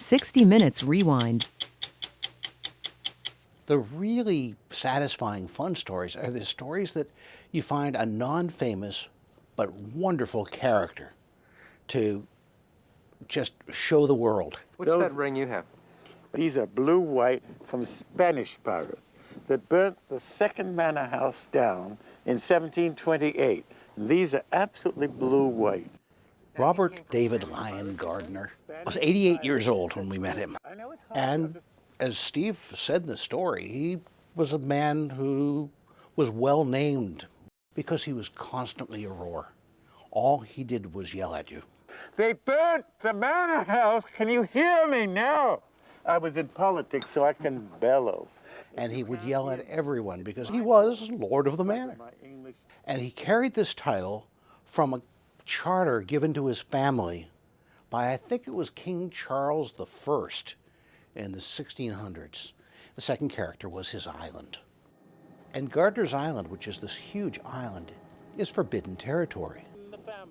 60 Minutes Rewind. The really satisfying, fun stories are the stories that you find a non-famous but wonderful character to just show the world. What's that ring you have? These are blue-white from Spanish pirates that burnt the second manor house down in 1728. These are absolutely blue-white. Robert David Lyon Gardiner was 88 years old when we met him. And as Steve said in the story, he was a man who was well named because he was constantly a roar. All he did was yell at you. They burnt the manor house. Can you hear me now? I was in politics, so I can bellow. And he would yell at everyone because he was Lord of the Manor. And he carried this title from a charter given to his family by, I think it was King Charles I in the 1600s. The second character was his island. And Gardiner's Island, which is this huge island, is forbidden territory.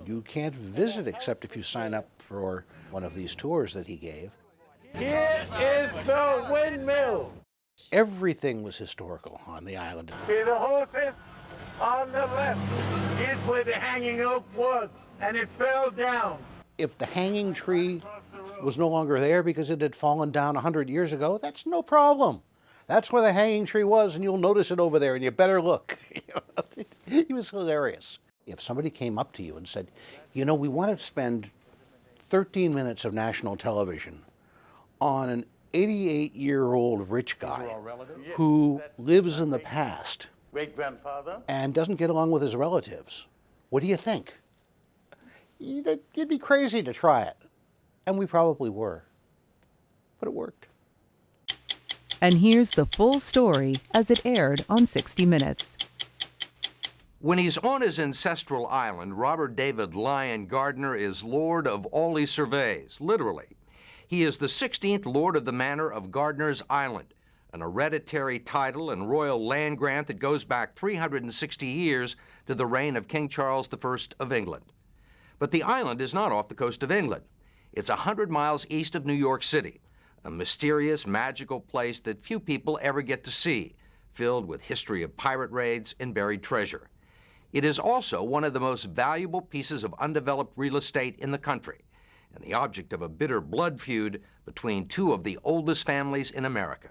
You can't visit except if you sign up for one of these tours that he gave. Here is the windmill. Everything was historical on the island. See the horses? On the left is where the hanging oak was, and it fell down. If the hanging tree was no longer there because it had fallen down 100 years ago, that's no problem. That's where the hanging tree was, and you'll notice it over there, and you better look. He was hilarious. If somebody came up to you and said, you know, we want to spend 13 minutes of national television on an 88-year-old rich guy who lives in the past Great-grandfather? and doesn't get along with his relatives, what do you think? You'd be crazy to try it. And we probably were. But it worked. And here's the full story as it aired on 60 Minutes. When he's on his ancestral island, Robert David Lyon Gardiner is Lord of all he surveys, literally. He is the 16th Lord of the Manor of Gardiner's Island, an hereditary title and royal land grant that goes back 360 years to the reign of King Charles I of England. But the island is not off the coast of England. It's 100 miles east of New York City, a mysterious, magical place that few people ever get to see, filled with history of pirate raids and buried treasure. It is also one of the most valuable pieces of undeveloped real estate in the country, and the object of a bitter blood feud between two of the oldest families in America.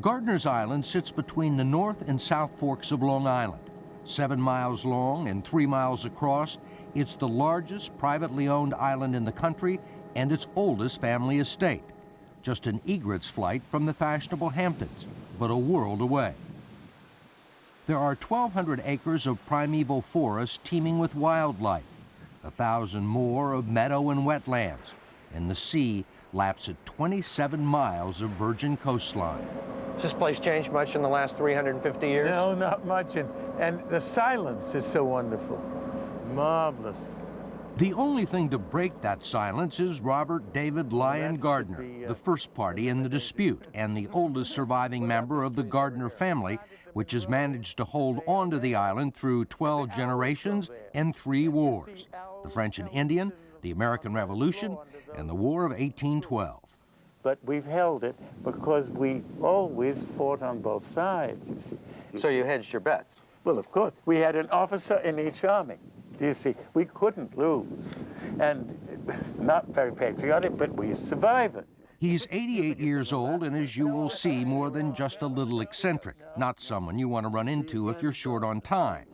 Gardiner's Island sits between the North and South Forks of Long Island. 7 miles long and 3 miles across, it's the largest privately owned island in the country and its oldest family estate. Just an egret's flight from the fashionable Hamptons, but a world away. There are 1,200 acres of primeval forest teeming with wildlife, 1,000 more of meadow and wetlands, and the sea laps at 27 miles of virgin coastline. Has this place changed much in the last 350 years? No, not much. And the silence is so wonderful. Marvelous. The only thing to break that silence is Robert David Lyon Gardiner, the first party in the dispute and the oldest surviving member of the Gardiner family, which has managed to hold on to the island through 12 generations and 3 wars: the French and Indian, the American Revolution, and the War of 1812. But we've held it because we always fought on both sides, you see. So you hedged your bets? Well, of course. We had an officer in each army. Do you see? We couldn't lose. And not very patriotic, but we survivors. He's 88 years old and, as you will see, more than just a little eccentric, not someone you want to run into if you're short on time.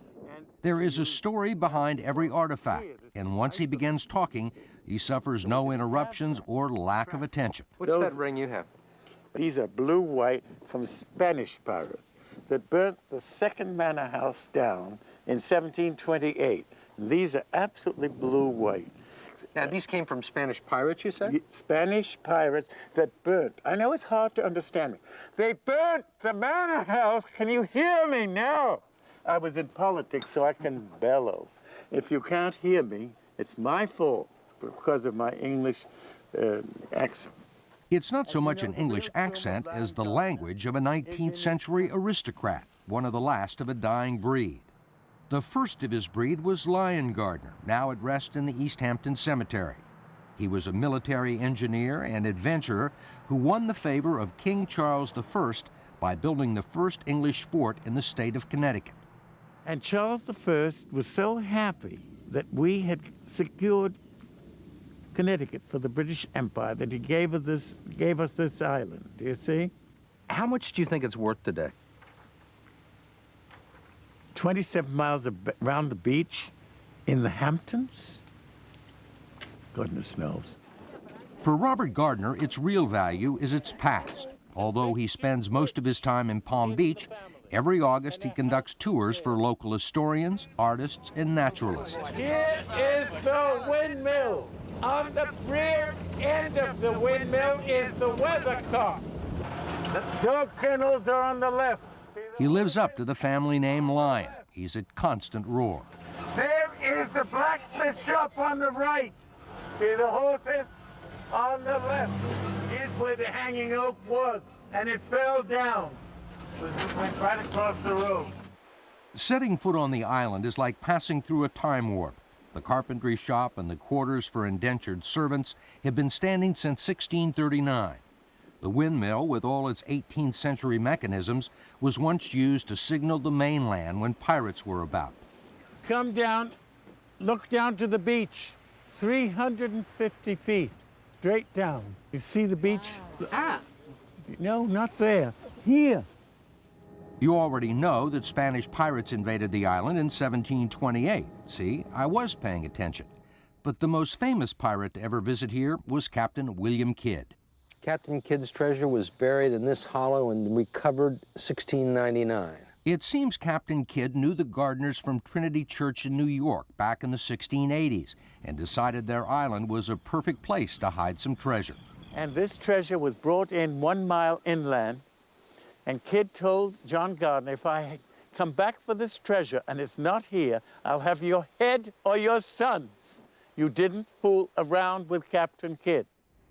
There is a story behind every artifact, and once he begins talking, he suffers no interruptions or lack of attention. What's that ring you have? These are blue-white from Spanish pirates that burnt the second manor house down in 1728. These are absolutely blue-white. Now, these came from Spanish pirates, you said? Spanish pirates that burnt. I know it's hard to understand me. They burnt the manor house. Can you hear me now? I was in politics, so I can bellow. If you can't hear me, it's my fault because of my English accent. It's not so much an English accent as the language of a 19th century aristocrat, one of the last of a dying breed. The first of his breed was Lyon Gardiner, now at rest in the East Hampton Cemetery. He was a military engineer and adventurer who won the favor of King Charles I by building the first English fort in the state of Connecticut. And Charles I was so happy that we had secured Connecticut for the British Empire that he gave us this island. Do you see? How much do you think it's worth today? 27 miles around the beach in the Hamptons? Goodness knows. For Robert Gardiner, its real value is its past. Although he spends most of his time in Palm Beach, every August he conducts tours for local historians, artists, and naturalists. Here is the windmill. On the rear end of the windmill is the weathercock. The dog kennels are on the left. He lives up to the family name Lion. He's at constant roar. There is the blacksmith shop on the right. See the horses? On the left. Here's where the hanging oak was, and it fell down. It went right across the road. Setting foot on the island is like passing through a time warp. The carpentry shop and the quarters for indentured servants have been standing since 1639. The windmill, with all its 18th century mechanisms, was once used to signal the mainland when pirates were about. Come down, look down to the beach. 350 feet, straight down. You see the beach? Ah! No, not there. Here. You already know that Spanish pirates invaded the island in 1728. See, I was paying attention. But the most famous pirate to ever visit here was Captain William Kidd. Captain Kidd's treasure was buried in this hollow and recovered 1699. It seems Captain Kidd knew the Gardiners from Trinity Church in New York back in the 1680s and decided their island was a perfect place to hide some treasure. And this treasure was brought in 1 mile inland, and Kidd told John Gardiner, if I come back for this treasure and it's not here, I'll have your head or your sons. You didn't fool around with Captain Kidd.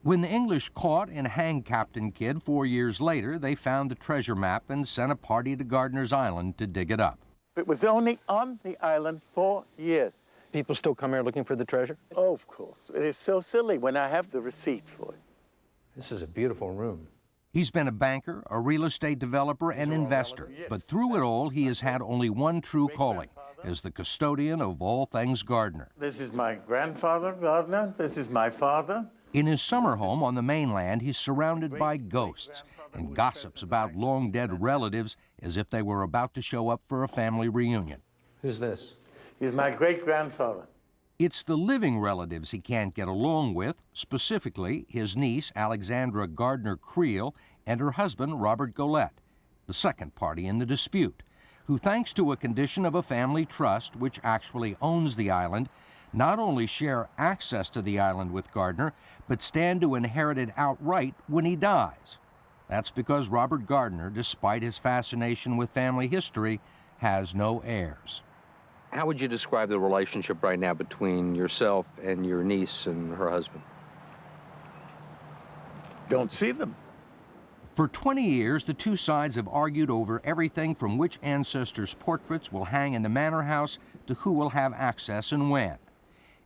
When the English caught and hanged Captain Kidd 4 years later, they found the treasure map and sent a party to Gardiner's Island to dig it up. It was only on the island 4 years. People still come here looking for the treasure? Oh, of course. It is so silly when I have the receipt for it. This is a beautiful room. He's been a banker, a real estate developer, and investor. But through it all, he has had only one true calling, as the custodian of all things Gardiner. This is my grandfather, Gardiner. This is my father. In his summer home on the mainland, he's surrounded by ghosts and gossips about long-dead relatives as if they were about to show up for a family reunion. Who's this? He's my great-grandfather. It's the living relatives he can't get along with, specifically his niece, Alexandra Gardiner Creel, and her husband, Robert Golette, the second party in the dispute, who, thanks to a condition of a family trust which actually owns the island, not only share access to the island with Gardiner, but stand to inherit it outright when he dies. That's because Robert Gardiner, despite his fascination with family history, has no heirs. How would you describe the relationship right now between yourself and your niece and her husband? Don't see them. For 20 years, the two sides have argued over everything from which ancestors' portraits will hang in the manor house to who will have access and when.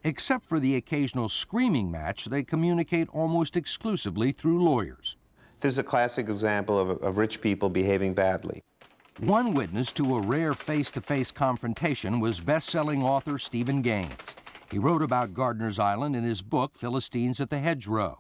Except for the occasional screaming match, they communicate almost exclusively through lawyers. This is a classic example of rich people behaving badly. One witness to a rare face-to-face confrontation was best-selling author Stephen Gaines. He wrote about Gardiner's Island in his book, Philistines at the Hedgerow.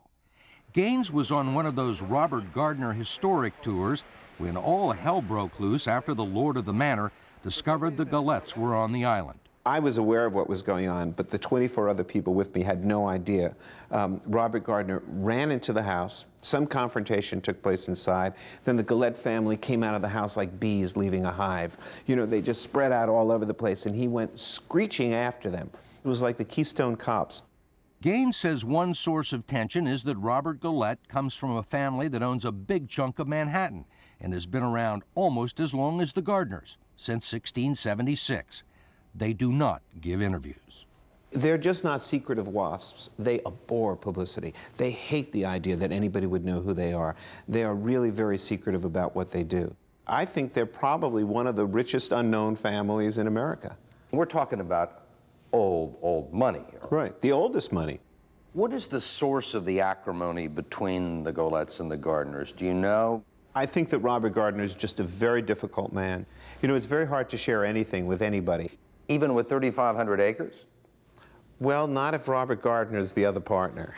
Gaines was on one of those Robert Gardiner historic tours when all hell broke loose after the Lord of the Manor discovered the Golettes were on the island. I was aware of what was going on, but the 24 other people with me had no idea. Robert Gardiner ran into the house. Some confrontation took place inside. Then the Golette family came out of the house like bees leaving a hive. You know, they just spread out all over the place, and he went screeching after them. It was like the Keystone Cops. Gaines says one source of tension is that Robert Golette comes from a family that owns a big chunk of Manhattan and has been around almost as long as the Gardiners, since 1676. They do not give interviews. They're just not secretive wasps. They abhor publicity. They hate the idea that anybody would know who they are. They are really very secretive about what they do. I think they're probably one of the richest unknown families in America. We're talking about old money here. Right, the oldest money. What is the source of the acrimony between the Golets and the Gardiners? Do you know? I think that Robert Gardiner is just a very difficult man. You know, it's very hard to share anything with anybody. Even with 3,500 acres? Well, not if Robert Gardiner is the other partner.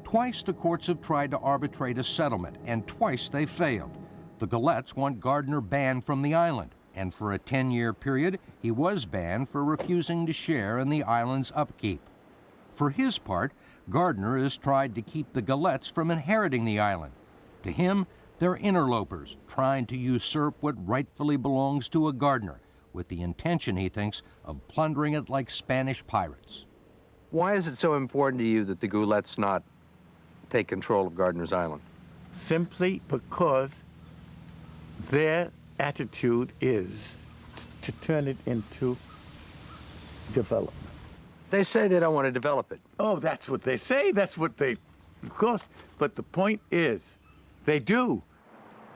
Twice the courts have tried to arbitrate a settlement, and twice they failed. The Golets want Gardiner banned from the island, and for a 10-year period, he was banned for refusing to share in the island's upkeep. For his part, Gardiner has tried to keep the Golets from inheriting the island. To him, they're interlopers trying to usurp what rightfully belongs to a Gardiner, with the intention, he thinks, of plundering it like Spanish pirates. Why is it so important to you that the Golets not take control of Gardiner's Island? Simply because their attitude is to turn it into development. They say they don't want to develop it. Oh, that's what they say. That's what they, of course. But the point is, they do.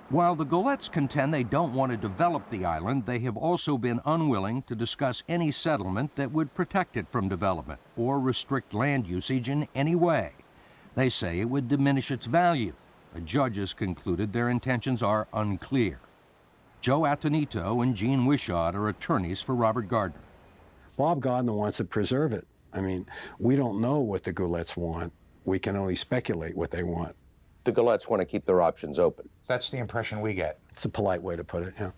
While the Golets contend they don't want to develop the island, they have also been unwilling to discuss any settlement that would protect it from development or restrict land usage in any way. They say it would diminish its value. The judges concluded their intentions are unclear. Joe Atonito and Gene Wishod are attorneys for Robert Gardiner. Bob Gardiner wants to preserve it. I mean, we don't know what the Golets want. We can only speculate what they want. The Golets want to keep their options open. That's the impression we get. It's a polite way to put it, yeah.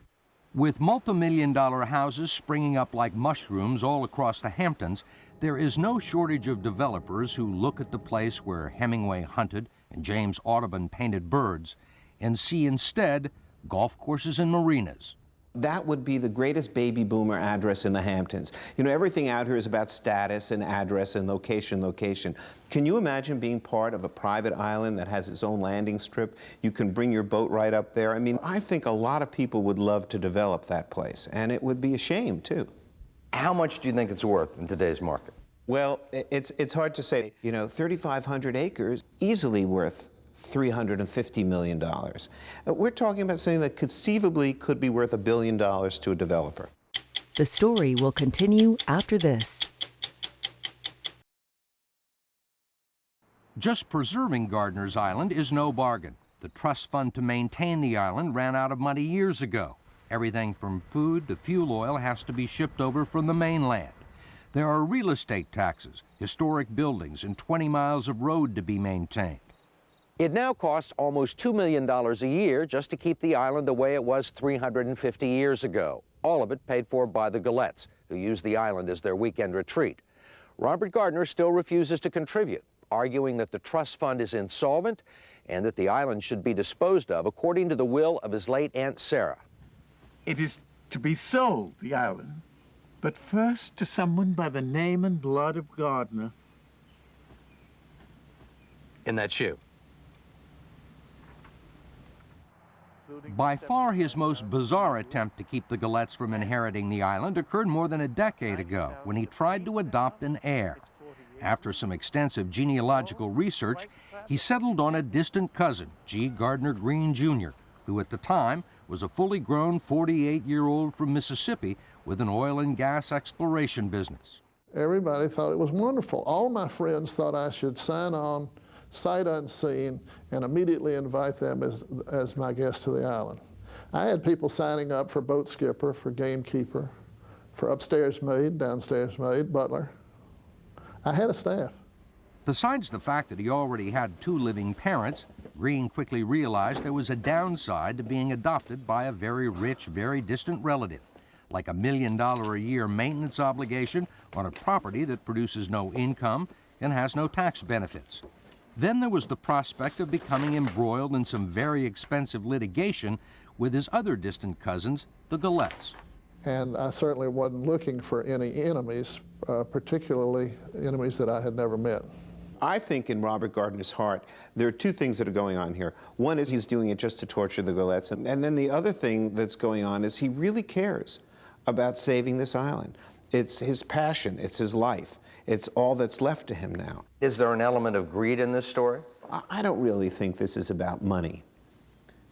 With multi-million-dollar houses springing up like mushrooms all across the Hamptons, there is no shortage of developers who look at the place where Hemingway hunted and James Audubon painted birds and see instead golf courses and marinas. That would be the greatest baby boomer address in the Hamptons. You know, everything out here is about status and address and location. Can you imagine being part of a private island that has its own landing strip? You can bring your boat right up there. I mean, I think a lot of people would love to develop that place, and it would be a shame, too. How much do you think it's worth in today's market? Well, it's hard to say. You know, 3,500 acres, easily worth $350 million. We're talking about something that conceivably could be worth $1 billion to a developer. The story will continue after this. Just preserving Gardiner's Island is no bargain. The trust fund to maintain the island ran out of money years ago. Everything from food to fuel oil has to be shipped over from the mainland. There are real estate taxes, historic buildings, and 20 miles of road to be maintained. It now costs almost $2 million a year just to keep the island the way it was 350 years ago. All of it paid for by the Golets, who use the island as their weekend retreat. Robert Gardiner still refuses to contribute, arguing that the trust fund is insolvent and that the island should be disposed of according to the will of his late Aunt Sarah. It is to be sold, the island, but first to someone by the name and blood of Gardiner. And that's you. By far his most bizarre attempt to keep the Golets from inheriting the island occurred more than a decade ago when he tried to adopt an heir. After some extensive genealogical research, he settled on a distant cousin, G. Gardiner Green, Jr., who at the time was a fully grown 48-year-old from Mississippi with an oil and gas exploration business. Everybody thought it was wonderful. All my friends thought I should sign on, sight unseen, and immediately invite them as my guest to the island. I had people signing up for boat skipper, for gamekeeper, for upstairs maid, downstairs maid, butler. I had a staff. Besides the fact that he already had 2 living parents, Green quickly realized there was a downside to being adopted by a very rich, very distant relative, like $1 million a year maintenance obligation on a property that produces no income and has no tax benefits. Then there was the prospect of becoming embroiled in some very expensive litigation with his other distant cousins, the Golets. And I certainly wasn't looking for any enemies, particularly enemies that I had never met. I think in Robert Gardiner's heart, there are 2 things that are going on here. One is he's doing it just to torture the Golets, and then the other thing that's going on is he really cares about saving this island. It's his passion, it's his life. It's all that's left to him now. Is there an element of greed in this story? I don't really think this is about money,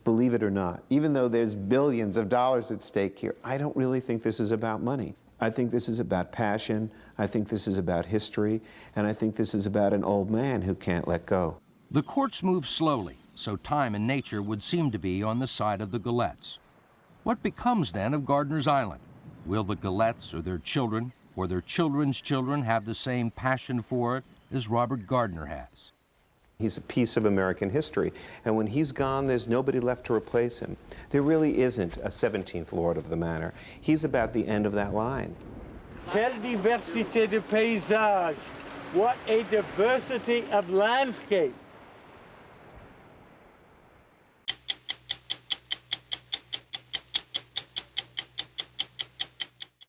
believe it or not. Even though there's billions of dollars at stake here, I don't really think this is about money. I think this is about passion, I think this is about history, and I think this is about an old man who can't let go. The courts move slowly, so time and nature would seem to be on the side of the Gullets. What becomes then of Gardiner's Island? Will the Gullets or their children or their children's children have the same passion for it as Robert Gardiner has? He's a piece of American history, and when he's gone, there's nobody left to replace him. There really isn't a 17th Lord of the Manor. He's about the end of that line. Quelle diversité de paysage! What a diversity of landscape!